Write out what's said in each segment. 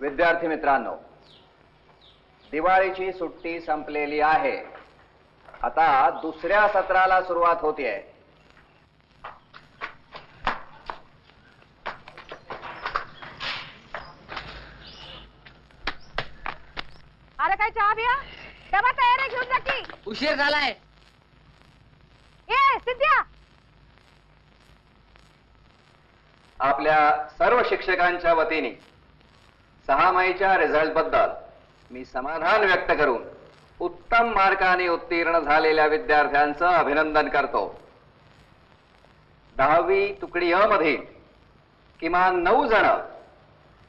विद्यार्थी मित्रांनो, दिवाळीची सुट्टी संपलेली आहे. आता दुसऱ्या सत्राला सुरुवात होतीये. अरे काय चहा बिया डबा तयार आहे, घेऊन जा की. उशीर झालाय. ए सिद्ध्या, आपल्या सर्व शिक्षकांच्या वतीने 6 माहीच्या रिझल्ट बद्दल मी समाधान व्यक्त करून उत्तम मार्काने उत्तीर्ण झालेल्या विद्यार्थ्यांचं अभिनंदन करतो. 10वी तुकडी अ मधील किमान 9 जण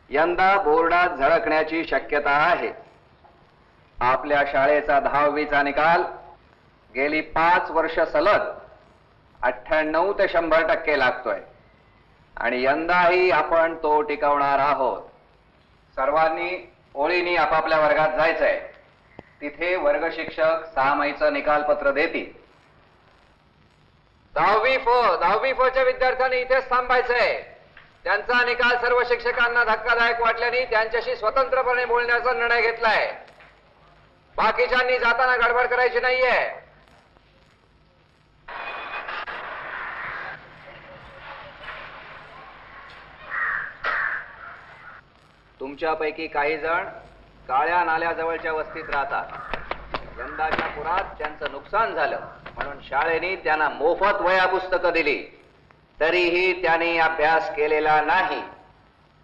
यंदा बोर्डात झळकण्याची शक्यता आहे. आपल्या शाळेचा 10वीचा निकाल गेली 5 वर्ष सलग 98 ते 100% लागतोय आणि यंदाही आपण तो टिकवणार आहोत. सर्वांनी ओळीने आपापल्या वर्गात जायचंय. तिथे वर्ग शिक्षक 6 माहीचं निकालपत्र देतील. 10वी फ च्या विद्यार्थ्यांनी इथेच थांबायचंय. त्यांचा निकाल सर्व शिक्षकांना धक्कादायक वाटल्याने त्यांच्याशी स्वतंत्रपणे बोलण्याचा निर्णय घेतलाय. बाकीच्यांनी जाताना गडबड करायची नाहीये. तुमच्यापैकी काही जण काळ्या नाल्याजवळच्या वस्तीत राहतात. यंदाच्या पुरात त्यांचं नुकसान झालं म्हणून शाळेने त्यांना मोफत वह्या पुस्तकं दिली. तरीही त्यांनी अभ्यास केलेला नाही.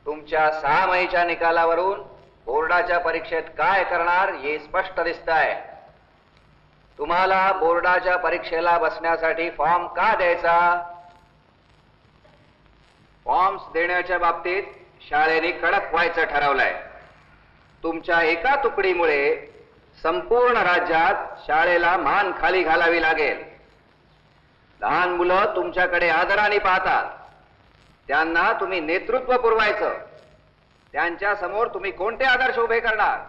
तुमच्या 6 माहीच्या निकालावरून बोर्डाच्या परीक्षेत काय करणार हे स्पष्ट दिसतंय. तुम्हाला बोर्डाच्या परीक्षेला बसण्यासाठी फॉर्म का द्यायचा? फॉर्म्स देण्याच्या बाबतीत शाळेने कडक व्हायचं ठरवलंय. तुमच्या एका तुकडीमुळे संपूर्ण राज्यात शाळेला मान खाली घालावी लागेल. लहान मुलं तुमच्याकडे आदराने पाहतात. त्यांना तुम्ही नेतृत्व पुरवायचं. त्यांच्या समोर तुम्ही कोणते आदर्श उभे करणार?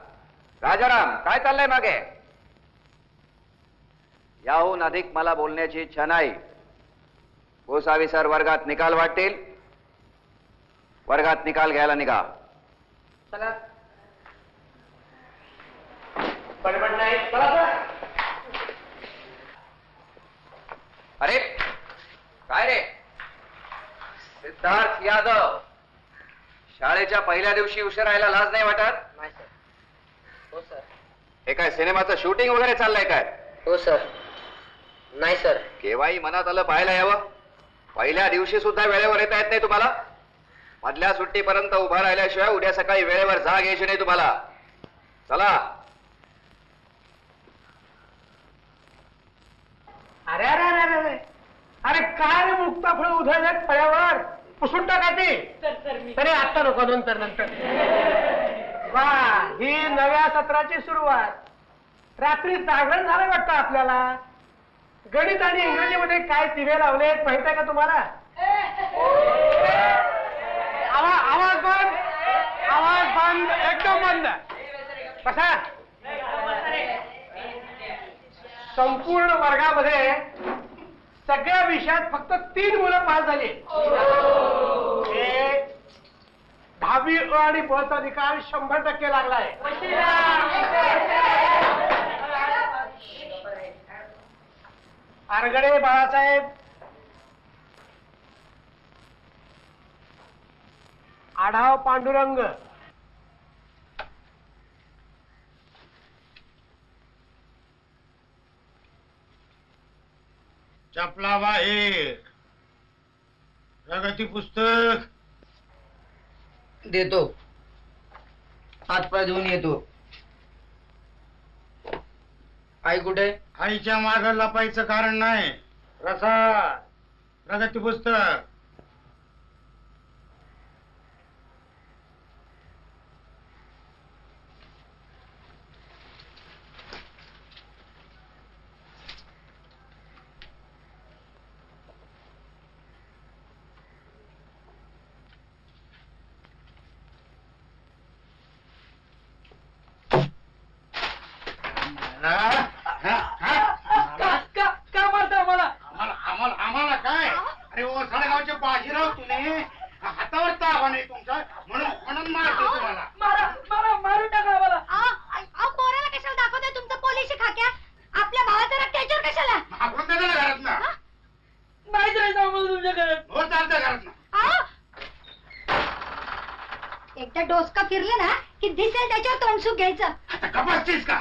राजाराम, काय चाललंय मागे? याहून अधिक मला बोलण्याची इच्छा नाही. गोसावी सर वर्गात निकाल वाटतील. वर्गात निकाल घ्यायला निघा. चला. बडबड नाही. चला. अरे काय रे? सिद्धार्थ यादव, शाळेच्या पहिल्या दिवशी उशीर राहायला लाज नाही वाटत? नाही सर. हो सर. हे काय सिनेमाचं शूटिंग वगैरे चाललंय काय? हो सर. नाही सर. केव्हाही मनात आलं पाहायला यावं. पहिल्या दिवशी सुद्धा वेळेवर येता येत नाही तुम्हाला. मधल्या सुट्टीपर्यंत उभा राहिल्याशिवाय उद्या सकाळी वेळेवर जाग यायची नाही तुम्हाला. चला. अरे अरे अरे अरे अरे काय मुक्ताफळ उधळल्यात फळ्यावर, पुसून टाकायची. तरी आता नको, नंतर नंतर. वा, ही नव्या सत्राची सुरुवात. रात्री जागरण झालं वाटतं आपल्याला. गणित आणि इंग्रजीमध्ये काय तिवे लावलेत माहित आहे का तुम्हाला? आवाज बंद, आवाज बंद, एकदम बंद. कसा संपूर्ण वर्गामध्ये सगळ्या विषयात फक्त 3 मुलं पास झाली. 10वी अ आणि ब चा निकाल 100% लागलाय. आरगडे बाळासाहेब, आढाव पांडुरंग, चपला बाहेर. प्रगती पुस्तक देतो. हातपाय धुवून येतो. आई कुठे? आईच्या माग लपायचं कारण नाही. रसा प्रगती पुस्तक. का मारता मला? आम्हाला काय? अरे ओ साडेगावचे बाजीराव तुम्ही, हातावर ताबा नाही तुमचा, म्हणून मारतो. डोसकं फिरलं ना की दिसेल त्याच्यावर तोंडसूक घ्यायचं. आता कपासतीस का?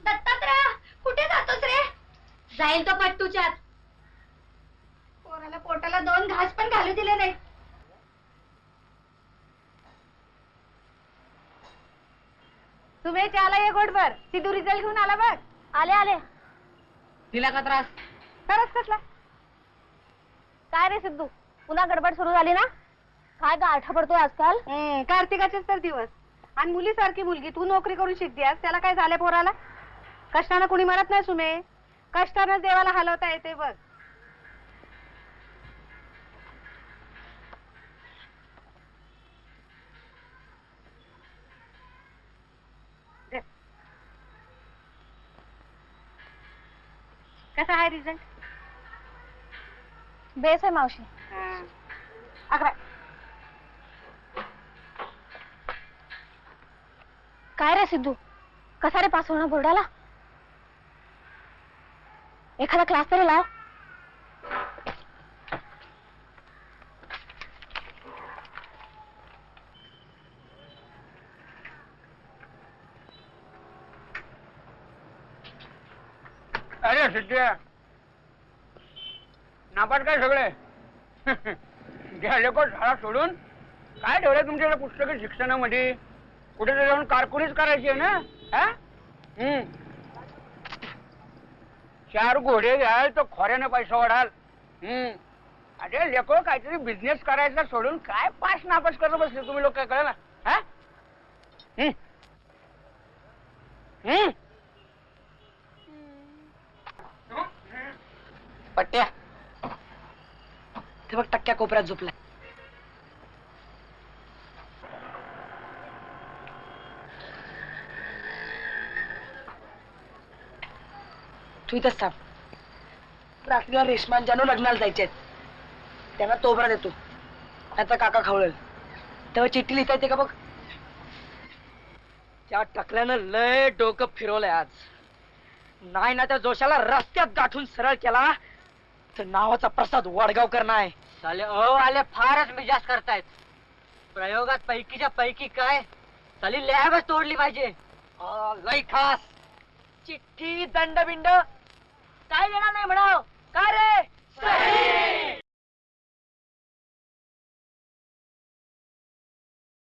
दत्तात्रय कुठे जातोस रे? जाईल तो पट्टूच्यात. पोराला पोटाला 2 घास पण घालू दिले नाही. तुम्ही त्याला ये गोडभर. सिद्धू रिझल्ट घेऊन आला बघ. आले आले. तिला का त्रास? खरंच कसला? काय रे सिद्धू, पुन्हा गडबड सुरू झाली ना? काय गाठा पडतोय आजकाल? कार्तिकाचेच तर दिवस. आणि मुलीसारखी मुलगी तू नोकरी करून शिकतेस, त्याला काय झालंय पोराला? कष्टानं कुणी मरत नाही सुमे. कष्टानं देवाला हलवता येते बघ. कसा आहे रिझल्ट? बेस आहे मावशी. 11. काय रे सिद्धू, कसा रे पास होणार बोर्डाला? एखादा क्लास तरी लाव. अरे सिद्ध्या, नापाट काय सगळे? गेले को शाळा सोडून काय ठेवलंय तुमच्याकडे पुस्तकी शिक्षणामध्ये? कुठेतरी जाऊन कारकुनीच करायची आहे ना? हा? 4 घोडे घ्याल तर खोऱ्याने पैसा वाढाल. अरे लेको काहीतरी बिझनेस करायचा सोडून काय पास नापास करत बसले तुम्ही लोक, काय कळलं? हा? पट्ट्या ते बघ टक्क्या कोपऱ्यात झोपलाय. तू इथंच थांब. रात्रीला रेशमान जानू लग्नाला जायचे त्यांना तोबरा देतो, नाहीतर काका खवळेल. तेव्हा चिठ्ठी लिहिता येते का बघ. त्या टकल्यानं लय डोकं फिरवलंय आज. नाही ना त्या जोशाला रस्त्यात गाठून सरळ केला तर नावाचा प्रसाद वडगावकर नाही. साले आले फारच मिजाज करतायत. प्रयोगात पैकीच्या पैकी काय साली लॅबच तोडली पाहिजे. लय खास चिठ्ठी दंड बिंड काय देणार नाही म्हणाव. काय रे